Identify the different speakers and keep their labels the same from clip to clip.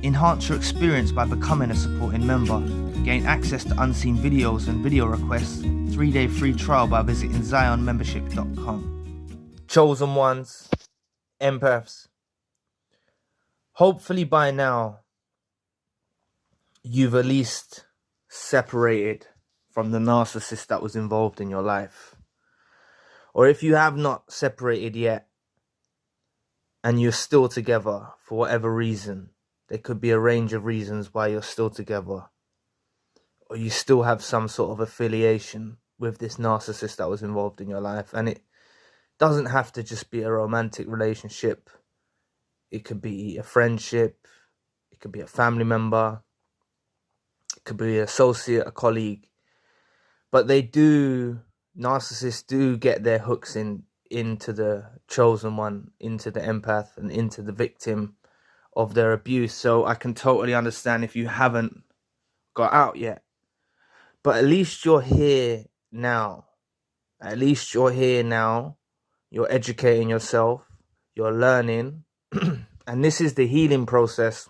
Speaker 1: Enhance your experience by becoming a supporting member. Gain access to unseen videos and video requests. 3-day free trial by visiting zionmembership.com. Chosen ones, empaths. Hopefully by now, you've at least separated from the narcissist that was involved in your life. Or if you have not separated yet, and you're still together for whatever reason, there could be a range of reasons why you're still together, or you still have some sort of affiliation with this narcissist that was involved in your life. And it doesn't have to just be a romantic relationship. It could be a friendship, it could be a family member, it could be an associate, a colleague. But narcissists do get their hooks into the chosen one, into the empath, and into the victim of their abuse. So I can totally understand if you haven't got out yet. But at least you're here now. At least you're here now. You're educating yourself. You're learning. And this is the healing process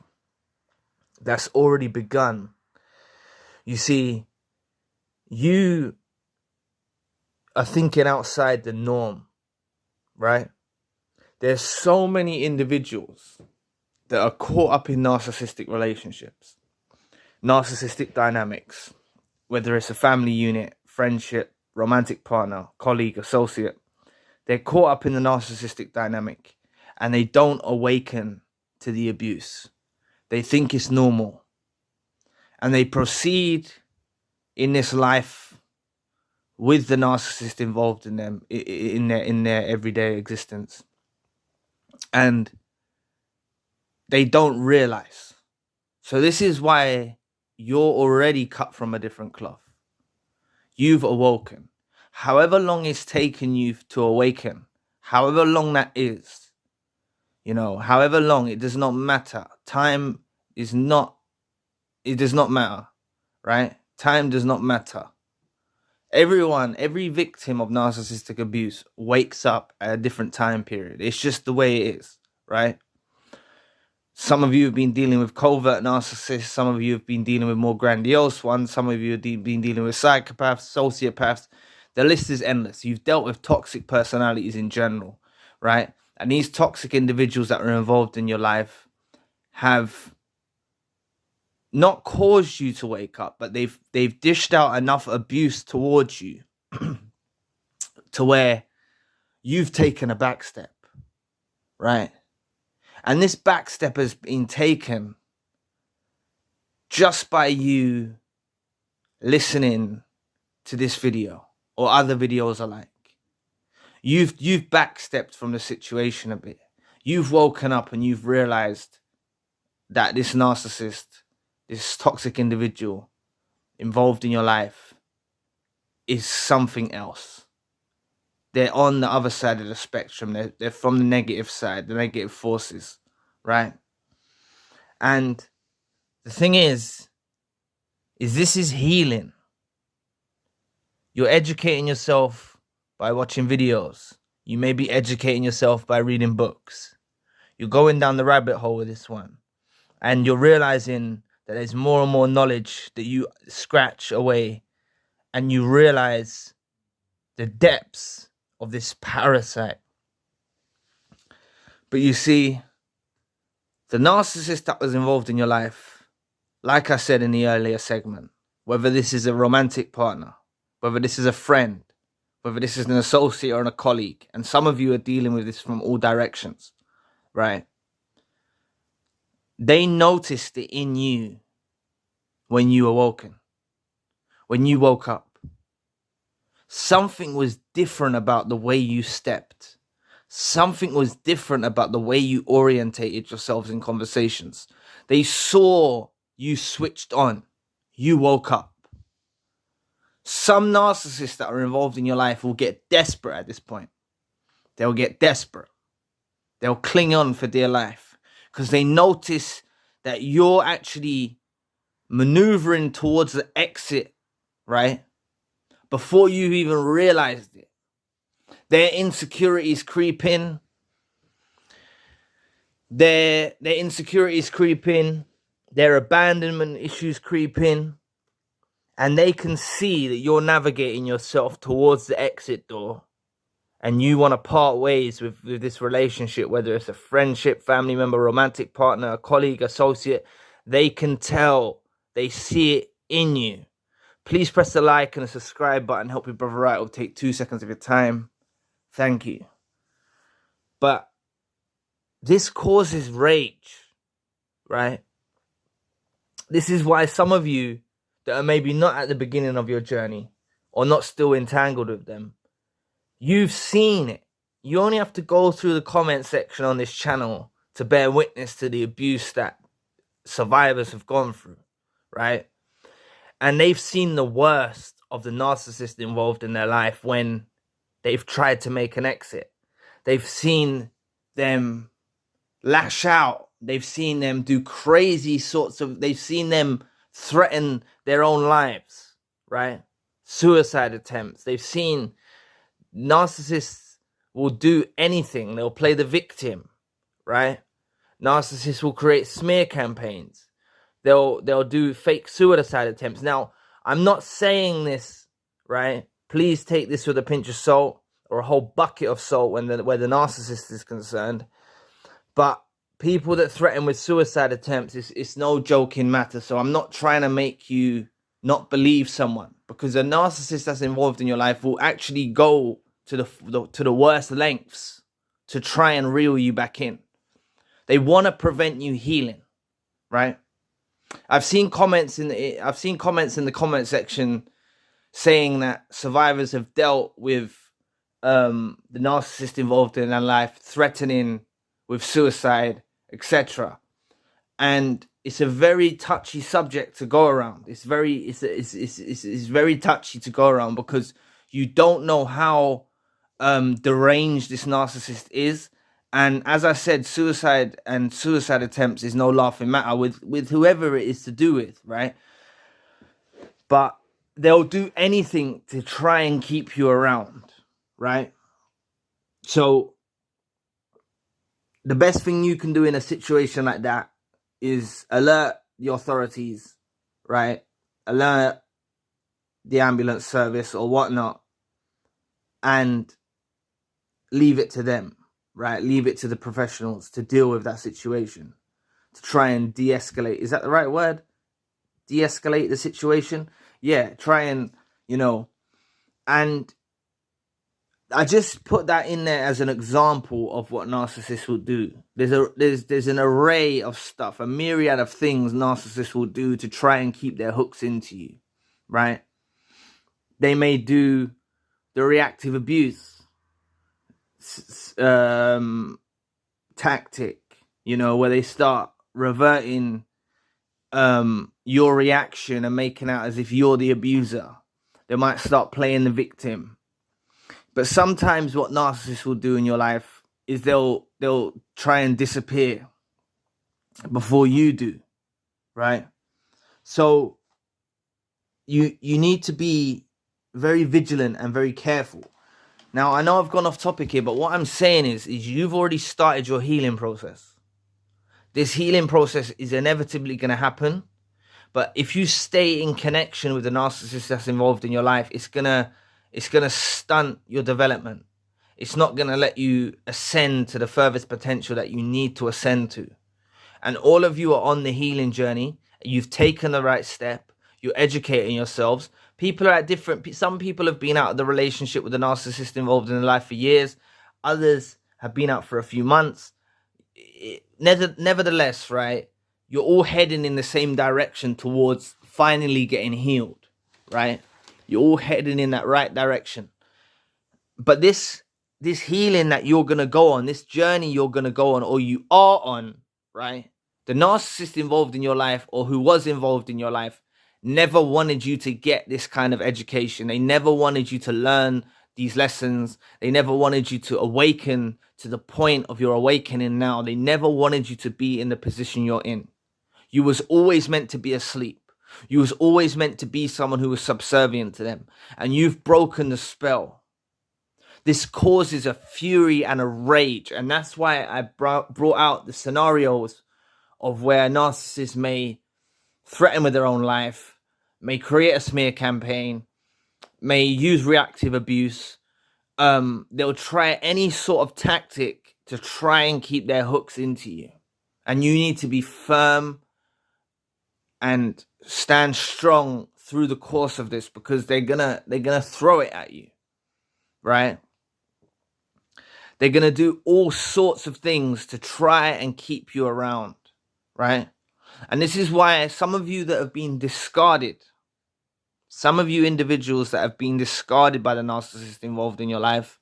Speaker 1: that's already begun. You see, you are thinking outside the norm, right? There's so many individuals that are caught up in narcissistic relationships, narcissistic dynamics, whether it's a family unit, friendship, romantic partner, colleague, associate. They're caught up in the narcissistic dynamic and they don't awaken to the abuse. They think it's normal. And they proceed in this life with the narcissist involved in them, in their everyday existence. And they don't realize. So this is why you're already cut from a different cloth. You've awoken. However long it's taken you to awaken, however long that is, however long, it does not matter. Time is not, it does not matter, right? Time does not matter. Every victim of narcissistic abuse wakes up at a different time period. It's just the way it is, right? Some of you have been dealing with covert narcissists. Some of you have been dealing with more grandiose ones. Some of you have been dealing with psychopaths, sociopaths. The list is endless. You've dealt with toxic personalities in general, right? And these toxic individuals that are involved in your life have not caused you to wake up, but they've dished out enough abuse towards you to where you've taken a back step, right? And this back step has been taken just by you listening to this video or other videos alike. You've backstepped from the situation a bit. You've woken up and you've realized that this narcissist, this toxic individual involved in your life is something else. They're on the other side of the spectrum. They're from the negative side, the negative forces, right? And the thing is this is healing. You're educating yourself by watching videos. You may be educating yourself by reading books. You're going down the rabbit hole with this one. And you're realizing that there's more and more knowledge that you scratch away. And you realize the depths of this parasite. But you see, the narcissist that was involved in your life, like I said in the earlier segment, whether this is a romantic partner, whether this is a friend, whether this is an associate or a colleague, and some of you are dealing with this from all directions, right? They noticed it in you when you awoken, when you woke up. Something was different about the way you stepped. Something was different about the way you orientated yourselves in conversations. They saw you switched on. You woke up. Some narcissists that are involved in your life will get desperate at this point. They'll get desperate. They'll cling on for dear life because they notice that you're actually maneuvering towards the exit, right? Before you even realized it. Their insecurities creep in. Their insecurities creep in. their abandonment issues creep in, and they can see that you're navigating yourself towards the exit door, and you want to part ways with this relationship, whether it's a friendship, family member, romantic partner, a colleague, associate. They can tell, they see it in you. Please press the like and the subscribe button. Help your brother out. It'll take 2 seconds of your time. Thank you. But this causes rage, right? This is why some of you that are maybe not at the beginning of your journey or not still entangled with them, you've seen it. You only have to go through the comment section on this channel to bear witness to the abuse that survivors have gone through, right? And they've seen the worst of the narcissist involved in their life when they've tried to make an exit. They've seen them lash out. They've seen them do crazy sorts of, they've seen them threaten their own lives, right? Suicide attempts. They've seen narcissists will do anything. They'll play the victim, right? Narcissists will create smear campaigns. They'll do fake suicide attempts. Now, I'm not saying this, right? Please take this with a pinch of salt or a whole bucket of salt where the narcissist is concerned. But people that threaten with suicide attempts, it's no joking matter. So I'm not trying to make you not believe someone, because a narcissist that's involved in your life will actually go to the worst lengths to try and reel you back in. They want to prevent you healing, right? I've seen comments in the comment section saying that survivors have dealt with the narcissist involved in their life, threatening with suicide, etc. And it's a very touchy subject to go around. It's very touchy to go around, because you don't know how deranged this narcissist is. And as I said, suicide and suicide attempts is no laughing matter with whoever it is to do with, right? But they'll do anything to try and keep you around, right? So the best thing you can do in a situation like that is alert the authorities, right? Alert the ambulance service or whatnot, and leave it to them, right? Leave it to the professionals to deal with that situation, to try and de-escalate. Is that the right word? De-escalate the situation? Yeah, try and, and I just put that in there as an example of what narcissists will do. There's an array of stuff, a myriad of things narcissists will do to try and keep their hooks into you, right? They may do the reactive abuse tactic, where they start reverting your reaction and making out as if you're the abuser. They might start playing the victim. But sometimes what narcissists will do in your life is they'll try and disappear before you do, right? So you need to be very vigilant and very careful. Now, I know I've gone off topic here, but what I'm saying is you've already started your healing process. This healing process is inevitably going to happen. But if you stay in connection with the narcissist that's involved in your life, it's gonna stunt your development. It's not going to let you ascend to the furthest potential that you need to ascend to. And all of you are on the healing journey. You've taken the right step. You're educating yourselves. People are at different... Some people have been out of the relationship with the narcissist involved in their life for years. Others have been out for a few months. Nevertheless, right, you're all heading in the same direction towards finally getting healed, right? You're all heading in that right direction. But this healing that you're going to go on, this journey you're going to go on, or you are on, right? The narcissist involved in your life, or who was involved in your life, never wanted you to get this kind of education. They never wanted you to learn these lessons. They never wanted you to awaken to the point of your awakening now. They never wanted you to be in the position you're in. You was always meant to be asleep. You was always meant to be someone who was subservient to them. And you've broken the spell. This causes a fury and a rage. And that's why I brought out the scenarios of where narcissists may threaten with their own life, may create a smear campaign, may use reactive abuse. They'll try any sort of tactic to try and keep their hooks into you. And you need to be firm and stand strong through the course of this, because they're gonna throw it at you, right? They're gonna do all sorts of things to try and keep you around, right? And this is why some of you that have been discarded, some of you individuals that have been discarded by the narcissist involved in your life,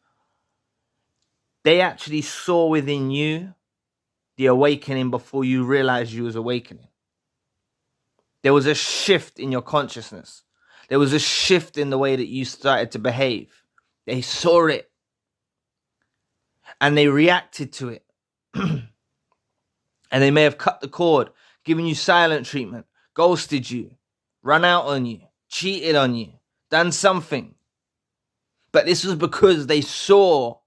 Speaker 1: they actually saw within you the awakening before you realized you was awakening. There was a shift in your consciousness. There was a shift in the way that you started to behave. They saw it and they reacted to it. And they may have cut the cord, given you silent treatment, ghosted you, run out on you, cheated on you, done something. But this was because they saw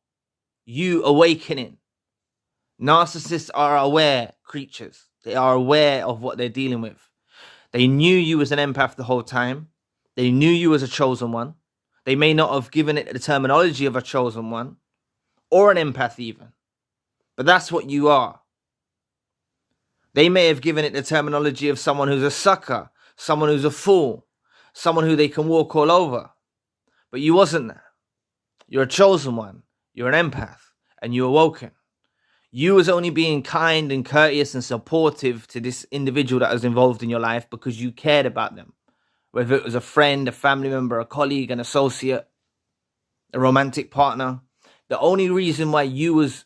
Speaker 1: you awakening. Narcissists are aware creatures. They are aware of what they're dealing with. They knew you was an empath the whole time. They knew you was a chosen one. They may not have given it the terminology of a chosen one or an empath even, but that's what you are. They may have given it the terminology of someone who's a sucker, someone who's a fool, someone who they can walk all over. But you wasn't that. You're a chosen one. You're an empath, and you awoken. You was only being kind and courteous and supportive to this individual that was involved in your life because you cared about them. Whether it was a friend, a family member, a colleague, an associate, a romantic partner. The only reason why you was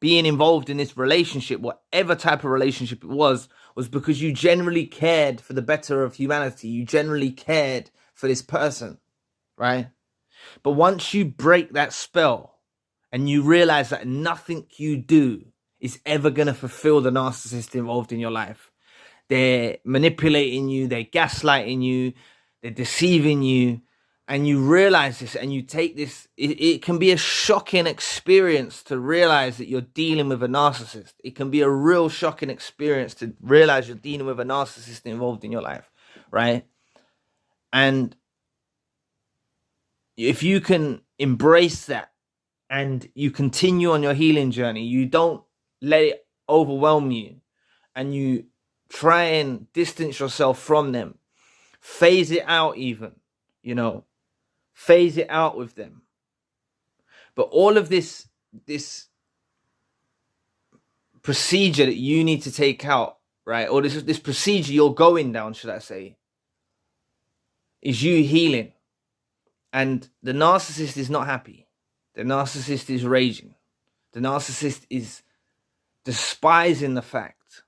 Speaker 1: being involved in this relationship, whatever type of relationship it was because you generally cared for the better of humanity. You generally cared for this person, right? But once you break that spell and you realize that nothing you do is ever going to fulfill the narcissist involved in your life, they're manipulating you, they're gaslighting you, they're deceiving you, and you realize this and you take this, it can be a shocking experience to realize that you're dealing with a narcissist. It can be a real shocking experience to realize you're dealing with a narcissist involved in your life, right? And if you can embrace that and you continue on your healing journey, you don't let it overwhelm you and you try and distance yourself from them, phase it out even, phase it out with them. But all of this procedure that you need to take out, right? Or this procedure you're going down, should I say, is you healing. And the narcissist is not happy. The narcissist is raging. The narcissist is despising the fact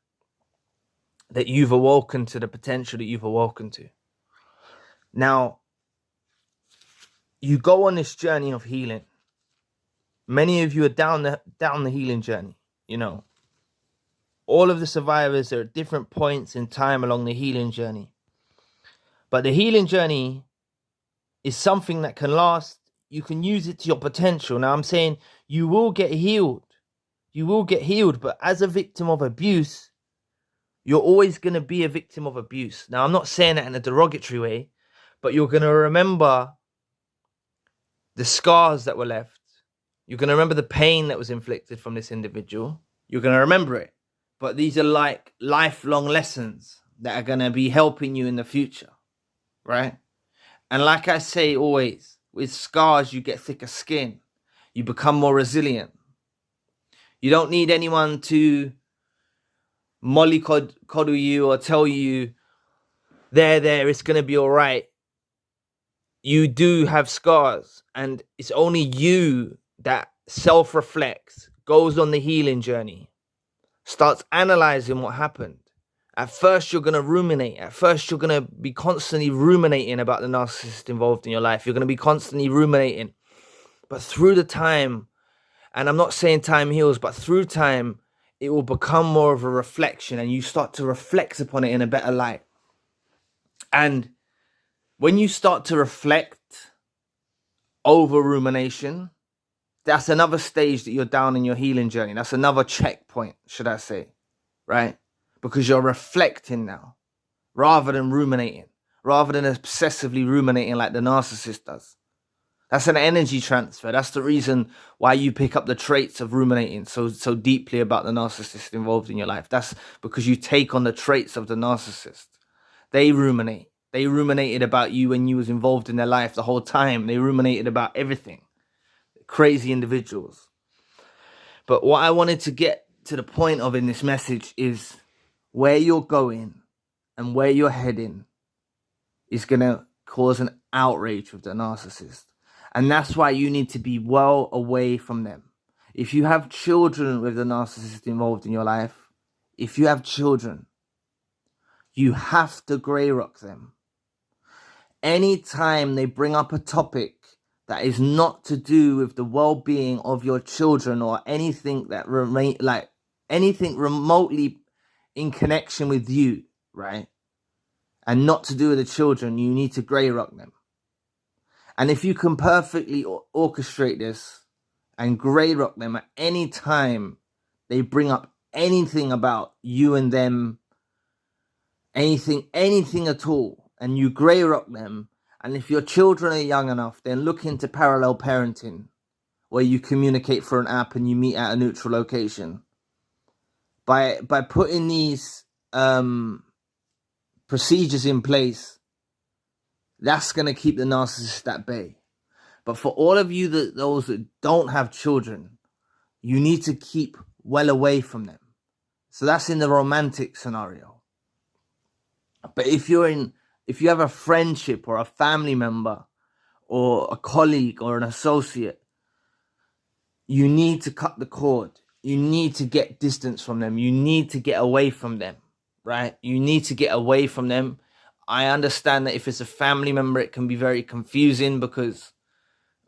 Speaker 1: that you've awoken to the potential that you've awoken to. Now, you go on this journey of healing. Many of you are down the healing journey, All of the survivors are at different points in time along the healing journey. But the healing journey is something that can last. You can use it to your potential. Now, I'm saying you will get healed. You will get healed, but as a victim of abuse, you're always going to be a victim of abuse. Now, I'm not saying that in a derogatory way, but you're going to remember the scars that were left. You're going to remember the pain that was inflicted from this individual. You're going to remember it. But these are like lifelong lessons that are going to be helping you in the future, right? And like I say always, with scars, you get thicker skin. You become more resilient. You don't need anyone to mollycoddle you or tell you, there, it's going to be all right. You do have scars, and it's only you that self-reflects, goes on the healing journey, starts analyzing what happened. At first, you're going to ruminate. At first, you're going to be constantly ruminating about the narcissist involved in your life. You're going to be constantly ruminating. But through the time, and I'm not saying time heals, but through time, it will become more of a reflection, and you start to reflect upon it in a better light. And when you start to reflect over rumination, that's another stage that you're down in your healing journey. That's another checkpoint, should I say, right? Because you're reflecting now, rather than ruminating, rather than obsessively ruminating like the narcissist does. That's an energy transfer. That's the reason why you pick up the traits of ruminating so deeply about the narcissist involved in your life. That's because you take on the traits of the narcissist. They ruminate. They ruminated about you when you was involved in their life the whole time. They ruminated about everything. Crazy individuals. But what I wanted to get to the point of in this message is where you're going and where you're heading is going to cause an outrage with the narcissist. And that's why you need to be well away from them. If you have children with the narcissist involved in your life, if you have children, you have to grey rock them. Anytime they bring up a topic that is not to do with the well-being of your children or anything that anything remotely in connection with you, right? And not to do with the children, you need to grey rock them. And if you can perfectly orchestrate this and grey rock them at any time they bring up anything about you and them, anything at all, and you grey rock them, and if your children are young enough, then look into parallel parenting, where you communicate for an app and you meet at a neutral location. By putting these procedures in place, that's going to keep the narcissist at bay. But for all of you, those that don't have children, you need to keep well away from them. So that's in the romantic scenario. But if you have a friendship or a family member or a colleague or an associate, you need to cut the cord. You need to get distance from them. You need to get away from them, right? You need to get away from them. I understand that if it's a family member, it can be very confusing because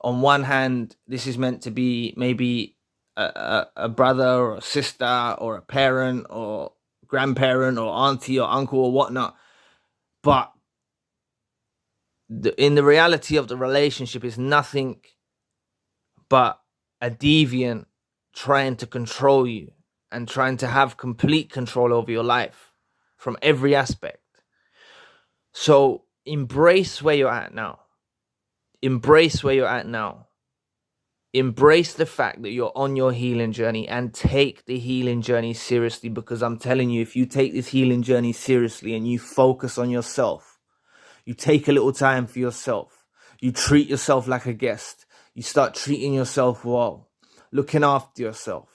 Speaker 1: on one hand, this is meant to be maybe a brother or a sister or a parent or grandparent or auntie or uncle or whatnot. But in the reality of the relationship is nothing but a deviant trying to control you and trying to have complete control over your life from every aspect. So embrace where you're at now. Embrace where you're at now. Embrace the fact that you're on your healing journey and take the healing journey seriously, because I'm telling you, if you take this healing journey seriously and you focus on yourself, you take a little time for yourself, you treat yourself like a guest, you start treating yourself well, looking after yourself,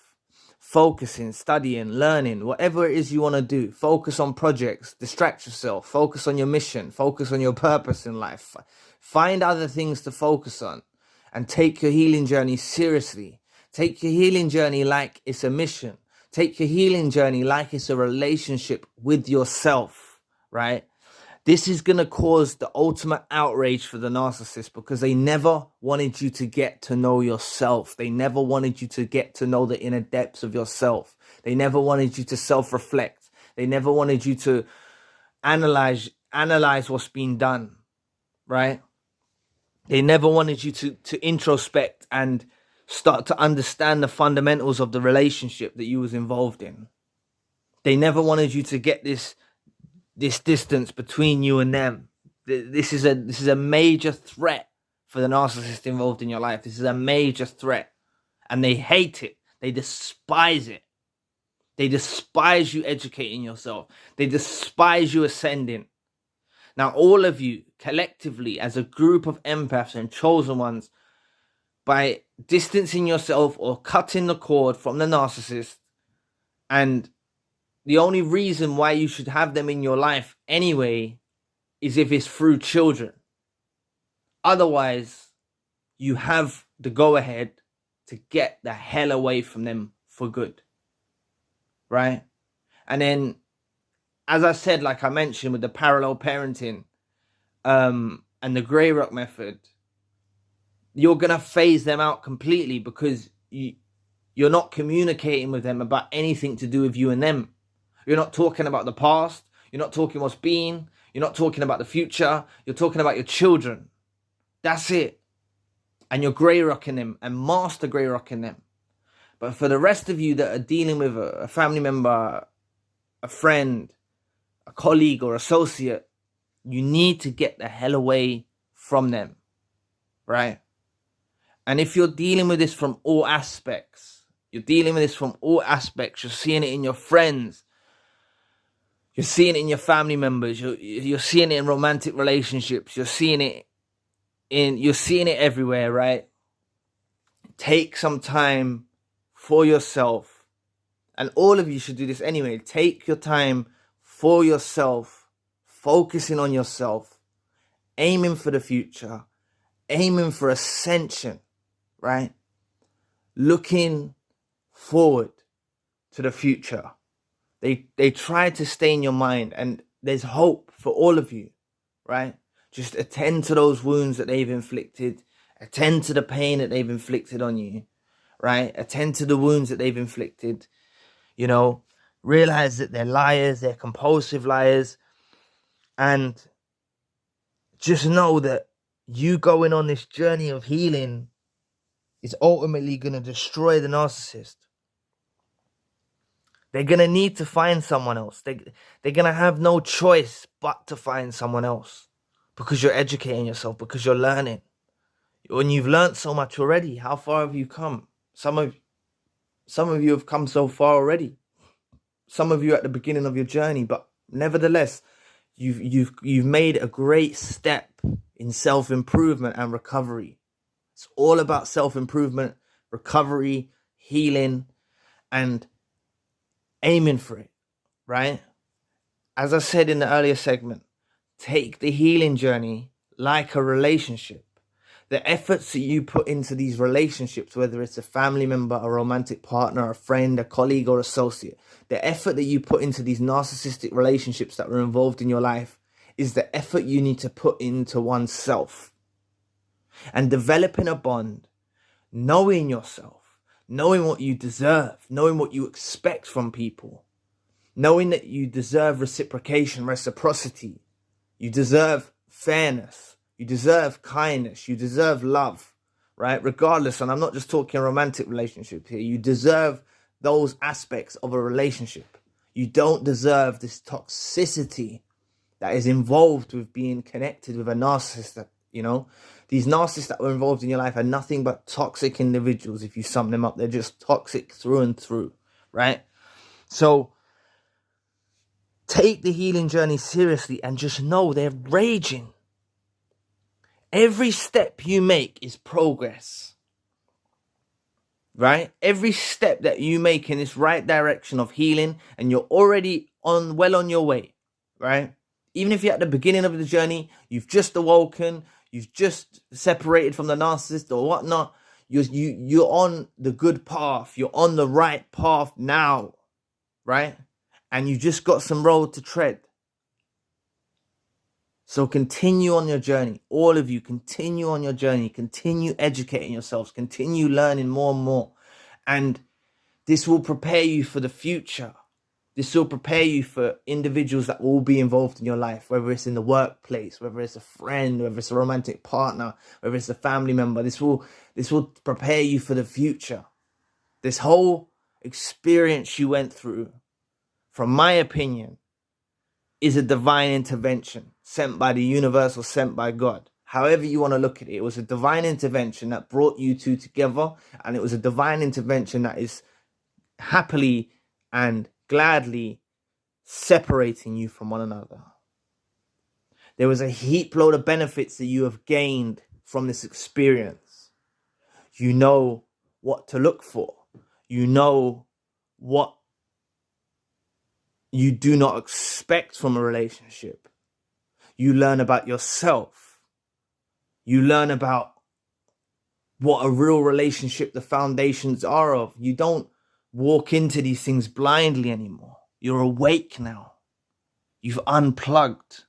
Speaker 1: focusing, studying, learning, whatever it is you want to do. Focus on projects, distract yourself, focus on your mission, focus on your purpose in life. Find other things to focus on and take your healing journey seriously. Take your healing journey like it's a mission. Take your healing journey like it's a relationship with yourself, right? This is going to cause the ultimate outrage for the narcissist because they never wanted you to get to know yourself. They never wanted you to get to know the inner depths of yourself. They never wanted you to self-reflect. They never wanted you to analyze what's been done, right? They never wanted you to introspect and start to understand the fundamentals of the relationship that you was involved in. They never wanted you to get this distance between you and them. This is a major threat for the narcissist involved in your life. This is a major threat. And they hate it. They despise it. They despise you educating yourself. They despise you ascending. Now, all of you collectively as a group of empaths and chosen ones, by distancing yourself or cutting the cord from the narcissist, and the only reason why you should have them in your life anyway is if it's through children. Otherwise, you have the go-ahead to get the hell away from them for good, right? And then, as I said, like I mentioned with the parallel parenting and the grey rock method, you're going to phase them out completely because you're not communicating with them about anything to do with you and them. You're not talking about the past. You're not talking what's been. You're not talking about the future. You're talking about your children. That's it. And you're grey rocking them and master grey rocking them. But for the rest of you that are dealing with a family member, a friend, a colleague or associate, you need to get the hell away from them, right? And if you're dealing with this from all aspects, you're seeing it in your friends, you're seeing it in your family members, you're seeing it in romantic relationships, you're seeing it everywhere, right? Take some time for yourself. And all of you should do this anyway. Take your time for yourself, focusing on yourself, aiming for the future, aiming for ascension, right? Looking forward to the future. They try to stay in your mind, and there's hope for all of you, right? Just attend to those wounds that they've inflicted. Attend to the pain that they've inflicted on you, right? Attend to the wounds that they've inflicted. You know, realize that they're liars, they're compulsive liars. And just know that you going on this journey of healing is ultimately going to destroy the narcissist. They're going to need to find someone else. They're going to have no choice but to find someone else, because you're educating yourself, because you're learning. When you've learned so much already, how far have you come? Some of you have come so far already. Some of you are at the beginning of your journey, but nevertheless, you've made a great step in self-improvement and recovery. It's all about self-improvement, recovery, healing, and aiming for it, right? As I said in the earlier segment, take the healing journey like a relationship. The efforts that you put into these relationships, whether it's a family member, a romantic partner, a friend, a colleague, or associate, the effort that you put into these narcissistic relationships that were involved in your life is the effort you need to put into oneself. And developing a bond, knowing yourself, knowing what you deserve, knowing what you expect from people, knowing that you deserve reciprocity, you deserve fairness, you deserve kindness, you deserve love, right? Regardless, and I'm not just talking romantic relationships here, you deserve those aspects of a relationship. You don't deserve this toxicity that is involved with being connected with a narcissist. You know, these narcissists that were involved in your life are nothing but toxic individuals. If you sum them up, they're just toxic through and through, right? So take the healing journey seriously and just know they're raging. Every step you make is progress, right? Every step that you make in this right direction of healing, and you're already well on your way, right? Even if you're at the beginning of the journey, you've just awoken, you've just separated from the narcissist or whatnot, you're on the good path, you're on the right path now, right? And you just got some road to tread. So continue on your journey. All of you, continue on your journey. Continue educating yourselves. Continue learning more and more. And this will prepare you for the future. This will prepare you for individuals that will be involved in your life, whether it's in the workplace, whether it's a friend, whether it's a romantic partner, whether it's a family member. This will prepare you for the future. This whole experience you went through, from my opinion, is a divine intervention sent by the universe or sent by God. However you want to look at it, it was a divine intervention that brought you two together, and it was a divine intervention that is happily and gladly separating you from one another. There was a heap load of benefits that you have gained from this experience. You know what to look for. You know what you do not expect from a relationship. You learn about yourself. You learn about what a real relationship, the foundations are of. You don't walk into these things blindly anymore. You're awake now. You've unplugged.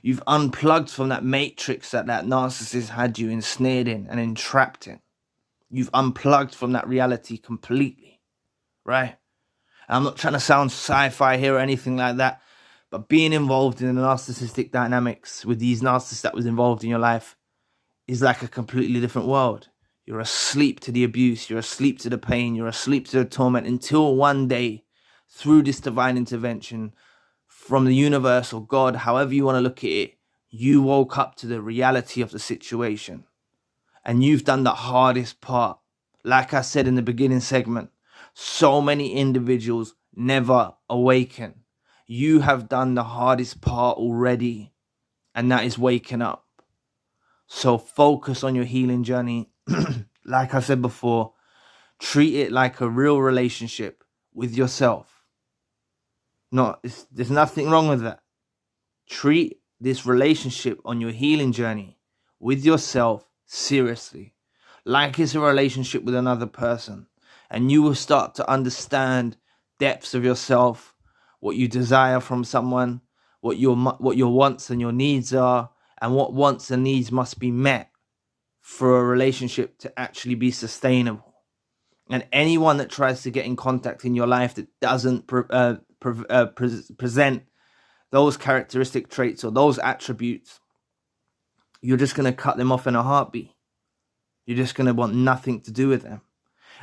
Speaker 1: You've unplugged from that matrix that narcissist had you ensnared in and entrapped in. You've unplugged from that reality completely, right? I'm not trying to sound sci-fi here or anything like that, but being involved in the narcissistic dynamics with these narcissists that was involved in your life is like a completely different world. You're asleep to the abuse, you're asleep to the pain, you're asleep to the torment, until one day, through this divine intervention, from the universe or God, however you want to look at it, you woke up to the reality of the situation. And you've done the hardest part. Like I said in the beginning segment, so many individuals never awaken. You have done the hardest part already, and that is waking up. So focus on your healing journey. Like I said before, treat it like a real relationship with yourself. There's nothing wrong with that. Treat this relationship on your healing journey with yourself seriously, like it's a relationship with another person, and you will start to understand depths of yourself, what you desire from someone, what your wants and your needs are, and what wants and needs must be met for a relationship to actually be sustainable. And anyone that tries to get in contact in your life that doesn't present those characteristic traits or those attributes, you're just going to cut them off in a heartbeat. You're just going to want nothing to do with them.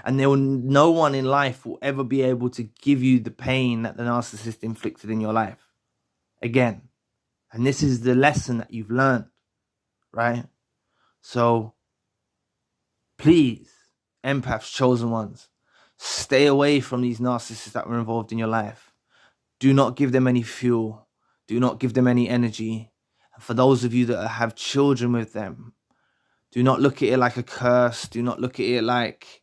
Speaker 1: And no one in life will ever be able to give you the pain that the narcissist inflicted in your life again. And this is the lesson that you've learned, right? So please, empaths, chosen ones, stay away from these narcissists that were involved in your life. Do not give them any fuel. Do not give them any energy. And for those of you that have children with them, do not look at it like a curse. Do not look at it like,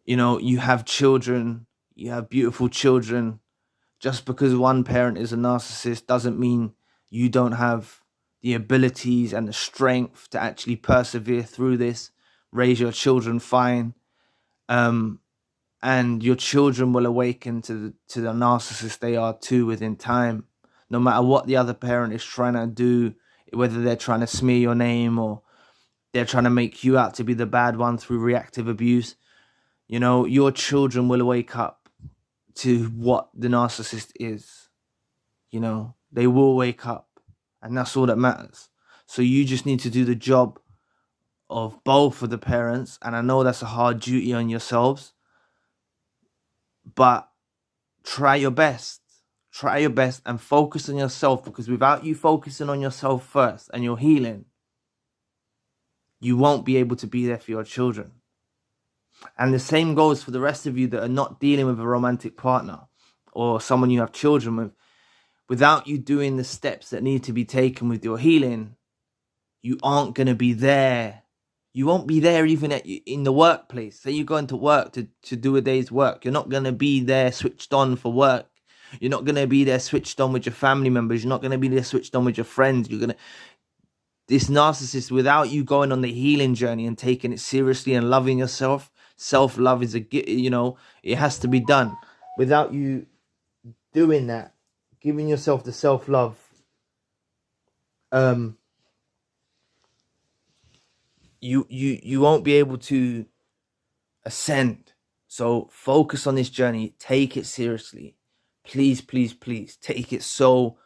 Speaker 1: you have children, you have beautiful children. Just because one parent is a narcissist doesn't mean you don't have the abilities and the strength to actually persevere through this, raise your children fine. And your children will awaken to the narcissist they are too within time. No matter what the other parent is trying to do, whether they're trying to smear your name or they're trying to make you out to be the bad one through reactive abuse, your children will wake up to what the narcissist is. They will wake up, and that's all that matters. So you just need to do the job of both of the parents, and I know that's a hard duty on yourselves, but try your best. Try your best and focus on yourself, because without you focusing on yourself first and your healing, you won't be able to be there for your children. And the same goes for the rest of you that are not dealing with a romantic partner or someone you have children with. Without you doing the steps that need to be taken with your healing, you aren't going to be there. You won't be there even in the workplace. Say you're going to work to do a day's work. You're not going to be there switched on for work. You're not going to be there switched on with your family members. You're not going to be there switched on with your friends. This narcissist, without you going on the healing journey and taking it seriously and loving yourself, self-love is it has to be done. Without you doing that, giving yourself the self-love, you won't be able to ascend. So focus on this journey. Take it seriously. Please, please, please take it so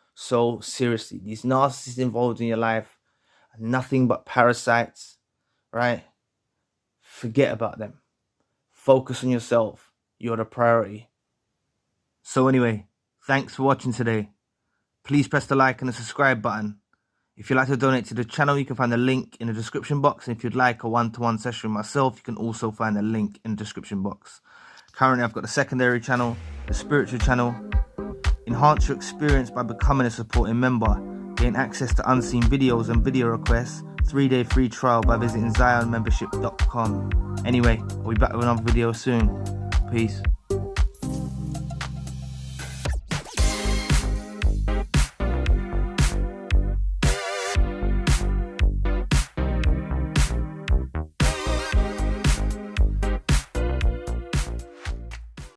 Speaker 1: seriously. These narcissists involved in your life are nothing but parasites, right? Forget about them. Focus on yourself. You're the priority. So anyway, thanks for watching today. Please press the like and the subscribe button. If you'd like to donate to the channel, you can find the link in the description box. And if you'd like a one-to-one session with myself, you can also find the link in the description box. Currently, I've got a secondary channel, a spiritual channel. Enhance your experience by becoming a supporting member. Gain access to unseen videos and video requests. 3-day free trial by visiting zionmembership.com. Anyway, I'll be back with another video soon. Peace.